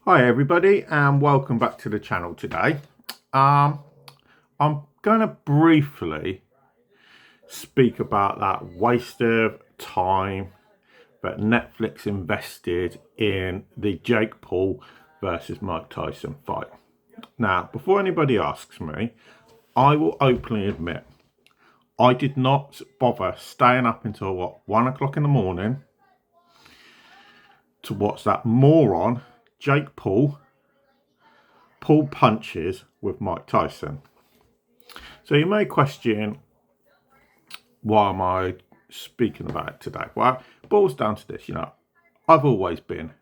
Hi everybody and welcome back to the channel today. I'm going to briefly speak about that waste of time that Netflix invested in the Jake Paul versus Mike Tyson fight. Now, before anybody asks me, I will openly admit I did not bother staying up until 1 o'clock in the morning to watch that moron Jake Paul pull punches with Mike Tyson. So you may question, why am I speaking about it today? Well, it boils down to this, I've always been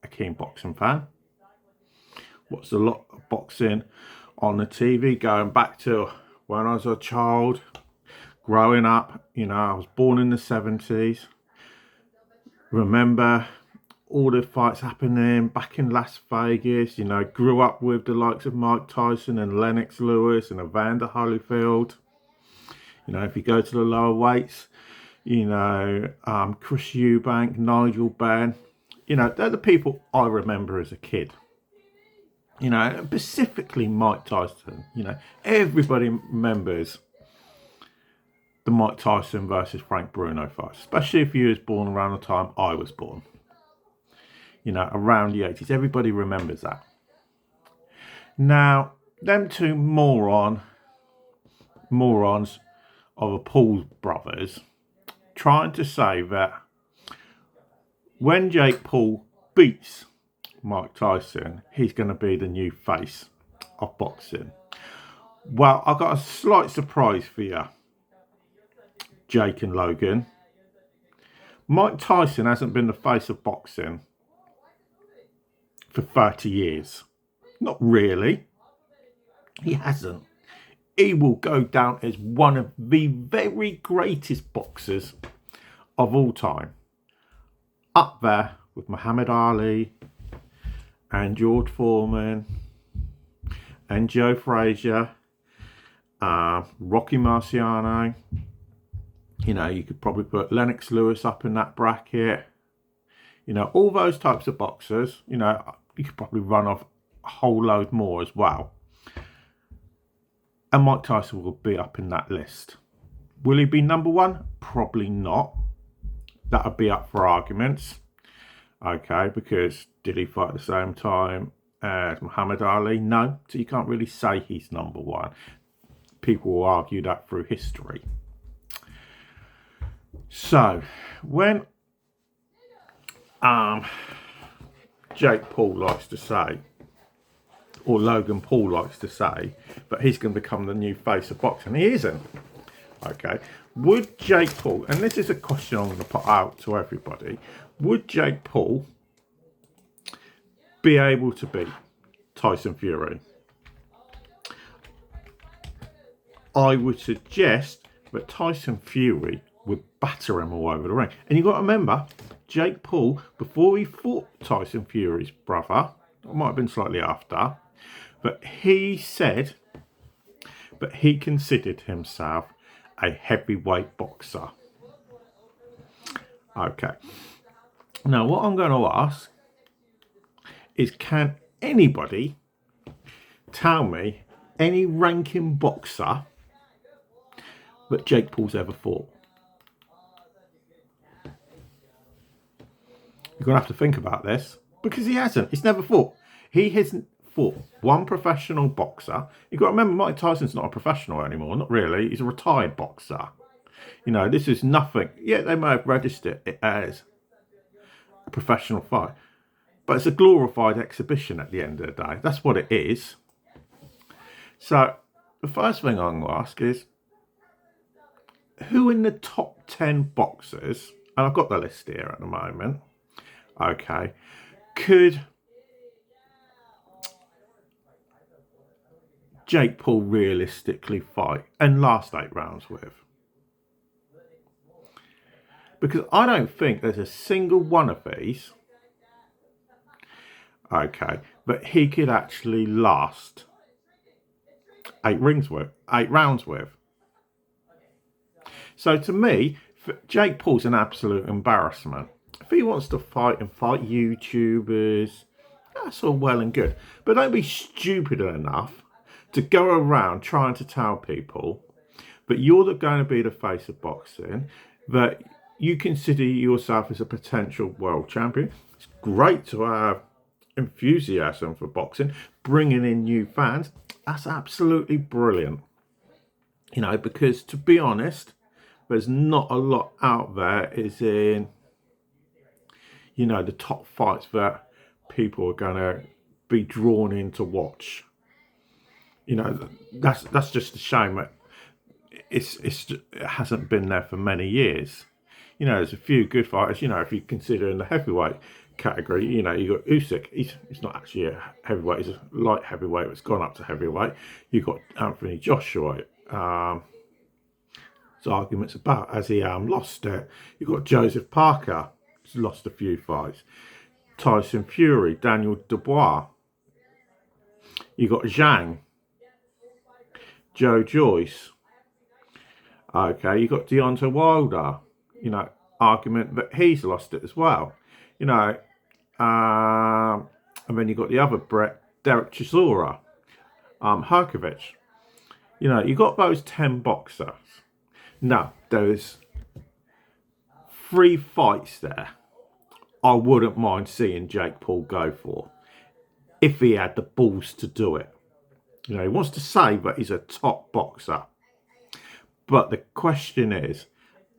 a keen boxing fan. Watched a lot of boxing on the TV going back to when I was a child, growing up. I was born in the 70s. Remember all the fights happening back in Las Vegas. Grew up with the likes of Mike Tyson and Lennox Lewis and Evander Holyfield. If you go to the lower weights, Chris Eubank, Nigel Benn, they're the people I remember as a kid. Specifically Mike Tyson. Everybody remembers the Mike Tyson versus Frank Bruno fight, especially if you was born around the time I was born. Around the 80s. Everybody remembers that. Now, them two morons of the Paul brothers trying to say that when Jake Paul beats Mike Tyson, he's going to be the new face of boxing. Well, I've got a slight surprise for you, Jake and Logan. Mike Tyson hasn't been the face of boxing for 30 years. Not really. He hasn't. He will go down as one of the very greatest boxers of all time. Up there with Muhammad Ali and George Foreman and Joe Frazier, Rocky Marciano. You could probably put Lennox Lewis up in that bracket. All those types of boxers, you could probably run off a whole load more as well. And Mike Tyson will be up in that list. Will he be number one? Probably not. That would be up for arguments. Okay, because did he fight at the same time as Muhammad Ali? No, so you can't really say he's number one. People will argue that through history. So, when Jake Paul likes to say, or Logan Paul likes to say, that he's going to become the new face of boxing. He isn't. Okay. Would Jake Paul, and this is a question I'm going to put out to everybody, would Jake Paul be able to beat Tyson Fury? I would suggest that Tyson Fury would batter him all over the ring. And you've got to remember, Jake Paul, before he fought Tyson Fury's brother, it might have been slightly after, but he said that he considered himself a heavyweight boxer. Okay. Now, what I'm going to ask is, can anybody tell me any ranking boxer that Jake Paul's ever fought? You're going to have to think about this, because he hasn't. He's never fought. He hasn't fought one professional boxer. You've got to remember, Mike Tyson's not a professional anymore. Not really. He's a retired boxer. This is nothing. Yeah, they may have registered it as a professional fight, but it's a glorified exhibition at the end of the day. That's what it is. So, the first thing I'm going to ask is, who in the top 10 boxers, and I've got the list here at the moment, okay, could Jake Paul realistically fight and last 8 rounds with? Because I don't think there's a single one of these, okay, that he could actually last 8 rounds with. So to me, Jake Paul's an absolute embarrassment. If he wants to fight YouTubers, That's all well and good. But don't be stupid enough to go around trying to tell people that you're going to be the face of boxing, that you consider yourself as a potential world champion. It's great to have enthusiasm for boxing, bringing in new fans. That's absolutely brilliant. You know, because to be honest, there's not a lot out there is in, you know, the top fights that people are going to be drawn in to watch. You know, that's just a shame that it hasn't been there for many years. You know, there's a few good fighters. You know, if you consider in the heavyweight category, you know, you got Usyk. He's not actually a heavyweight. He's a light heavyweight. It's gone up to heavyweight. You got Anthony Joshua. There's arguments about as he lost it. You got Joseph Parker. He's lost a few fights. Tyson Fury, Daniel Dubois. You got Zhang, Joe Joyce. Okay, you got Deontay Wilder. You know, argument that he's lost it as well. You know, and then you got the other Brett, Derek Chisora, Herkovich. You know, you got those 10 boxers. Now, there's 3 fights there I wouldn't mind seeing Jake Paul go for if he had the balls to do it. You know, he wants to say that he's a top boxer. But the question is,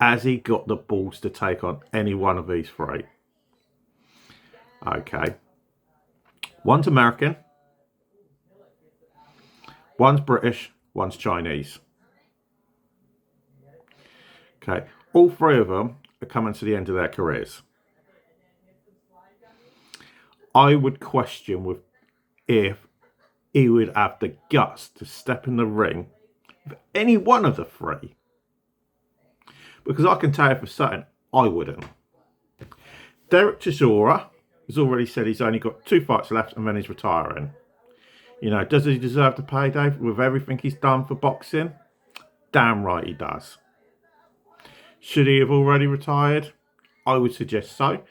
has he got the balls to take on any one of these 3? Okay. One's American. One's British. One's Chinese. Okay. All 3 of them are coming to the end of their careers. I would question if he would have the guts to step in the ring with any one of the 3. Because I can tell you for certain, I wouldn't. Derek Chisora has already said he's only got 2 fights left and then he's retiring. You know, does he deserve the payday with everything he's done for boxing? Damn right he does. Should he have already retired? I would suggest so.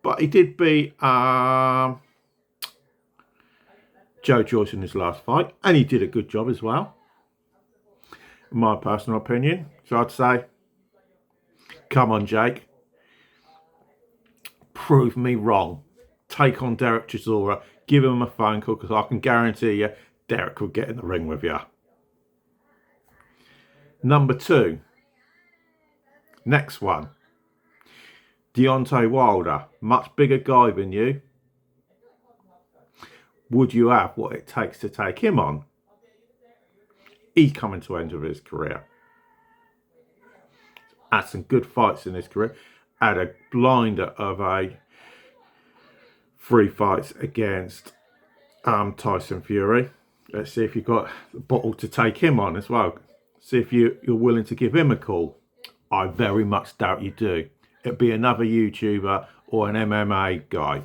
But he did beat Joe Joyce in his last fight, and he did a good job as well, in my personal opinion. So I'd say, come on, Jake. Prove me wrong. Take on Derek Chisora. Give him a phone call, because I can guarantee you Derek will get in the ring with you. Number 2. Next one. Deontay Wilder. Much bigger guy than you. Would you have what it takes to take him on? He's coming to the end of his career. Had some good fights in his career. Had a blinder of a 3 fights against Tyson Fury. Let's see if you've got the bottle to take him on as well. See if you're willing to give him a call. I very much doubt you do. It'd be another YouTuber or an MMA guy.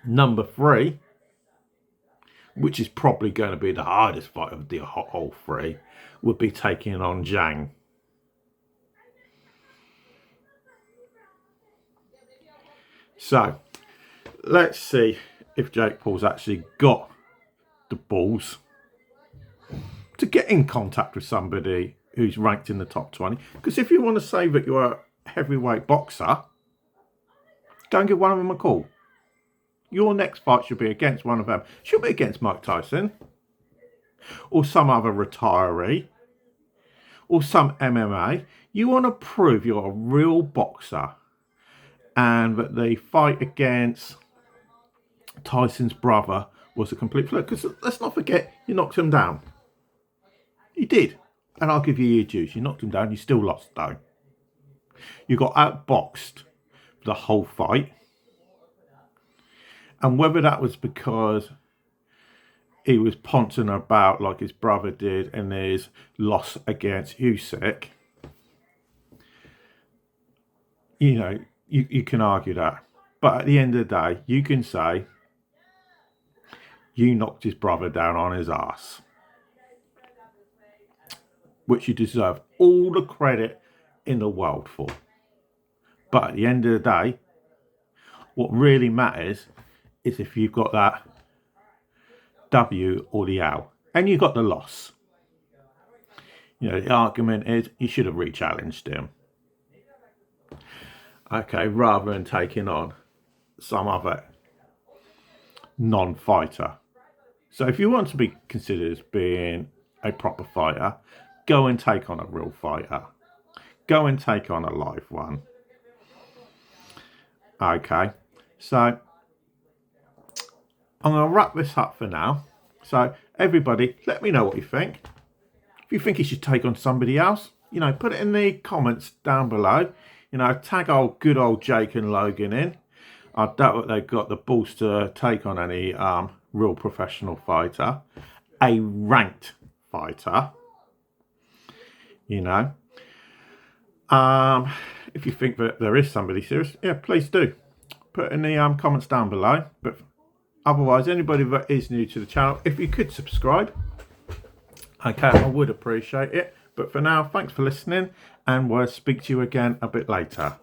Number 3, which is probably going to be the hardest fight of the whole 3, would be taking on Zhang. So, let's see if Jake Paul's actually got the balls to get in contact with somebody who's ranked in the top 20. Because if you want to say that you're a heavyweight boxer, go and give one of them a call. Your next fight should be against one of them. Should be against Mike Tyson. Or some other retiree. Or some MMA. You want to prove you're a real boxer. And that the fight against Tyson's brother was a complete fluke. Because let's not forget, you knocked him down. You did. And I'll give you your dues. You knocked him down. You still lost, though. You got outboxed the whole fight. And whether that was because he was pouncing about like his brother did in his loss against Usyk, you know, you can argue that. But at the end of the day, you can say you knocked his brother down on his ass, which you deserve all the credit in the world for. But at the end of the day, what really matters is if you've got that W or the L and you got the loss. You know, the argument is you should have re-challenged him. Okay, rather than taking on some other non-fighter. So if you want to be considered as being a proper fighter, go and take on a real fighter. Go and take on a live one. Okay, so I'm going to wrap this up for now. So everybody, let me know what you think. If you think he should take on somebody else, you know, put it in the comments down below. You know, tag good old Jake and Logan in. I doubt that they've got the balls to take on any real professional fighter, a ranked fighter. You know, if you think that there is somebody serious, yeah, please do put it in the comments down below. But otherwise, anybody that is new to the channel, if you could subscribe, okay, I would appreciate it. But for now, thanks for listening, and we'll speak to you again a bit later.